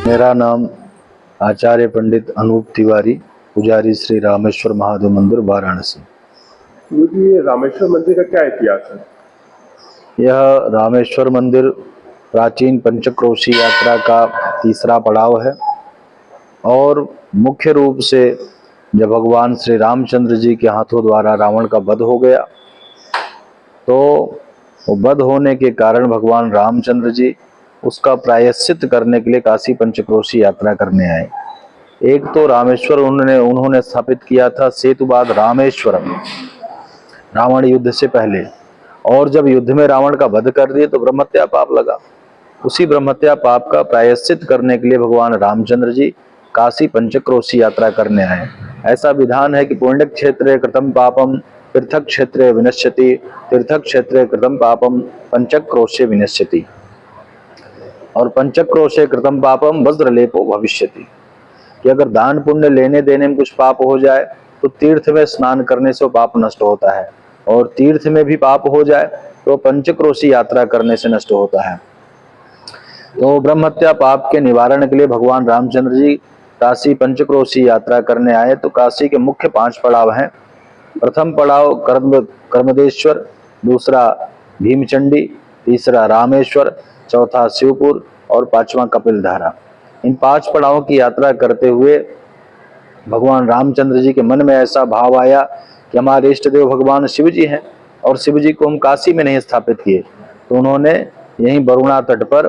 मेरा नाम आचार्य पंडित अनूप तिवारी, पुजारी श्री रामेश्वर महादेव मंदिर वाराणसी। ये रामेश्वर मंदिर का क्या इतिहास है? यह रामेश्वर मंदिर प्राचीन पंचक्रोशी यात्रा का तीसरा पड़ाव है और मुख्य रूप से जब भगवान श्री रामचंद्र जी के हाथों द्वारा रावण का वध हो गया तो वध होने के कारण भगवान रामचंद्र जी उसका प्रायश्चित करने के लिए काशी पंचक्रोशी यात्रा करने आए। एक तो रामेश्वर उन्होंने स्थापित किया था सेतुबाद रामेश्वरम रावण युद्ध से पहले, और जब युद्ध में रावण का वध कर दिए तो ब्रह्महत्या पाप लगा। उसी ब्रह्महत्या पाप का प्रायश्चित करने के लिए भगवान रामचंद्र जी काशी पंचक्रोशी यात्रा करने आए। ऐसा विधान है कि पुण्य क्षेत्रे कृतम पापम तीर्थ क्षेत्रे विनश्यति, तीर्थ क्षेत्रे कृतम पापम पंचक्रोशे विनश्यति, और पंचक्रोशे कृतम पापम वज्रलेपो भविष्यति, कि अगर दान पुण्य लेने देने में कुछ पाप हो जाए तो तीर्थ में स्नान करने से पाप नष्ट होता है, और तीर्थ में भी पाप हो जाए तो पंचक्रोशी यात्रा करने से नष्ट होता है। तो ब्रह्महत्या पाप के निवारण के लिए भगवान रामचंद्र जी काशी पंचक्रोशी यात्रा करने आए। तो काशी के मुख्य 5 पड़ाव हैं। प्रथम पड़ाव कर्मदेश्वर, दूसरा भीमचंडी, तीसरा रामेश्वर, चौथा शिवपुर और 5वां कपिलधारा। इन 5 पड़ावों की यात्रा करते हुए भगवान रामचंद्र जी के मन में ऐसा भाव आया कि हमारे इष्ट देव भगवान शिव जी हैं और शिव जी को हम काशी में नहीं स्थापित किए, तो उन्होंने यहीं वरुणा तट पर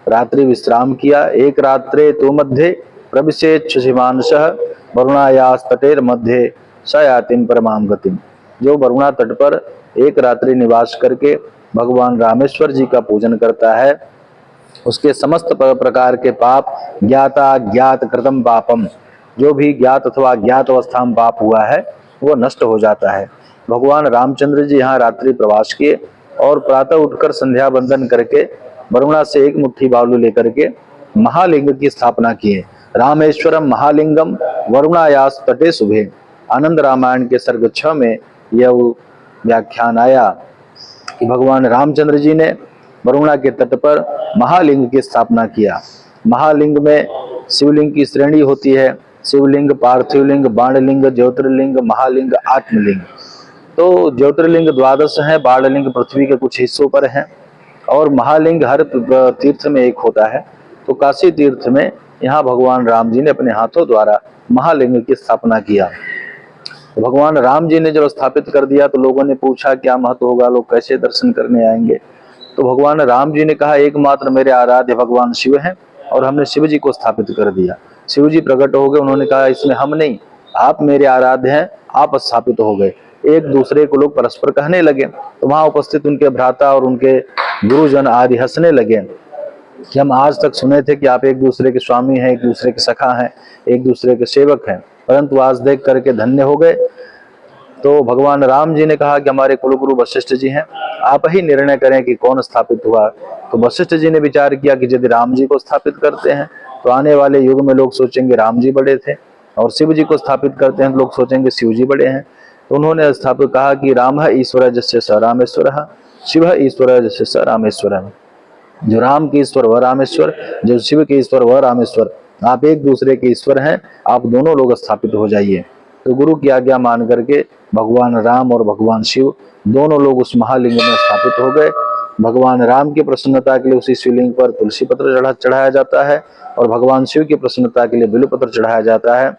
रात्रि विश्राम किया। एक रात्रे तो मध्य प्रविशेच्छुषिमांसः वरुणायास तटेर मध्य सयातिम परमाम गतिम। जो वरुणा तट पर एक रात्रि निवास करके भगवान रामेश्वर जी का पूजन करता है उसके समस्त प्रकार के पाप ज्ञाता ज्ञात कृतम पापम, जो भी ज्ञात अथवा अज्ञात अवस्था में पाप हुआ है वो नष्ट हो जाता है। भगवान रामचंद्र जी यहाँ रात्रि प्रवास किए और प्रातः उठकर संध्या वंदन करके वरुणा से एक मुट्ठी बालू लेकर के महालिंग की स्थापना किए। रामेश्वरम महालिंगम वरुणायास तटे शुभे। आनंद रामायण के सर्ग 6 में यह व्याख्यान आया कि भगवान रामचंद्र जी ने वरुणा के तट पर महालिंग की स्थापना किया। महालिंग में शिवलिंग की श्रेणी होती है, शिवलिंग, पार्थिवलिंग, बाणलिंग, ज्योतिर्लिंग, महालिंग, आत्मलिंग। तो ज्योतिर्लिंग 12 हैं, बाणलिंग पृथ्वी के कुछ हिस्सों पर हैं और महालिंग हर तीर्थ में एक होता है। तो काशी तीर्थ में यहाँ भगवान राम जी ने अपने हाथों द्वारा महालिंग की स्थापना किया। भगवान राम जी ने जब स्थापित कर दिया तो लोगों ने पूछा क्या महत्व होगा, लोग कैसे दर्शन करने आएंगे। तो भगवान राम जी ने कहा एकमात्र मेरे आराध्य भगवान शिव हैं और हमने शिव जी को स्थापित कर दिया। शिव जी प्रकट हो गए, उन्होंने कहा इसमें हम नहीं, आप मेरे आराध्य हैं, आप स्थापित हो गए। एक दूसरे को लोग परस्पर कहने लगे। तो वहां उपस्थित उनके भ्राता और उनके गुरुजन आदि हंसने लगे कि हम आज तक सुने थे कि आप एक दूसरे के स्वामी हैं, एक दूसरे के सखा हैं, एक दूसरे के सेवक हैं, परंतु आज देख करके धन्य हो गए। तो भगवान राम जी ने कहा कि हमारे कुलगुरु वशिष्ठ जी हैं, आप ही निर्णय करें कि कौन स्थापित हुआ। तो वशिष्ठ जी ने विचार किया कि यदि राम जी को स्थापित करते हैं तो आने वाले युग में लोग सोचेंगे राम जी बड़े थे, और शिव जी को स्थापित करते हैं तो लोग सोचेंगे शिव जी बड़े हैं। तो उन्होंने स्थापित कहा कि राम ईश्वर जस्य स रामेश्वर, शिव ईश्वर जस्य स रामेश्वर। जो राम के ईश्वर वह रामेश्वर, जो शिव के ईश्वर वह रामेश्वर, आप एक दूसरे के ईश्वर हैं, आप दोनों लोग स्थापित हो जाइए। तो गुरु की आज्ञा मान करके भगवान राम और भगवान शिव दोनों लोग उस महालिंग में स्थापित हो गए। भगवान राम की प्रसन्नता के लिए उसी शिवलिंग पर तुलसी पत्र चढ़ाया जाता है और भगवान शिव की प्रसन्नता के लिए बिल्व पत्र चढ़ाया जाता है।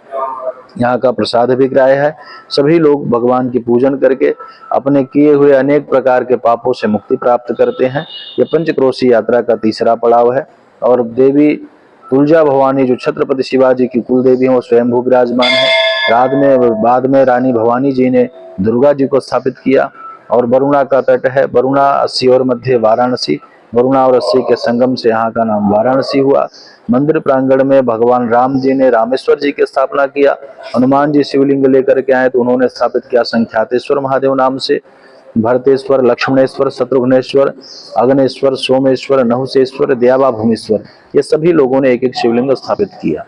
यहाँ का प्रसाद भी ग्राह्य है। सभी लोग भगवान की पूजन करके अपने किए हुए अनेक प्रकार के पापों से मुक्ति प्राप्त करते हैं। यह पंचक्रोशी यात्रा का तीसरा पड़ाव है। और देवी तुलजा भवानी जो छत्रपति शिवाजी की कुल देवी है वो स्वयंभू विराजमान है। बाद में रानी भवानी जी ने दुर्गा जी को स्थापित किया। और वरुणा का तट है, वरुणा 80 और मध्य वाराणसी, वरुणा और 80 के संगम से यहाँ का नाम वाराणसी हुआ। मंदिर प्रांगण में भगवान राम जी ने रामेश्वर जी की स्थापना किया। हनुमान जी शिवलिंग लेकर के आए तो उन्होंने स्थापित किया संख्यातेश्वर महादेव नाम से। भरतेश्वर, लक्ष्मणेश्वर, शत्रुघ्नेश्वर, अग्नेश्वर, सोमेश्वर, नहुसेश्वर, दयावा भूमेश्वर, ये सभी लोगों ने एक एक शिवलिंग स्थापित किया।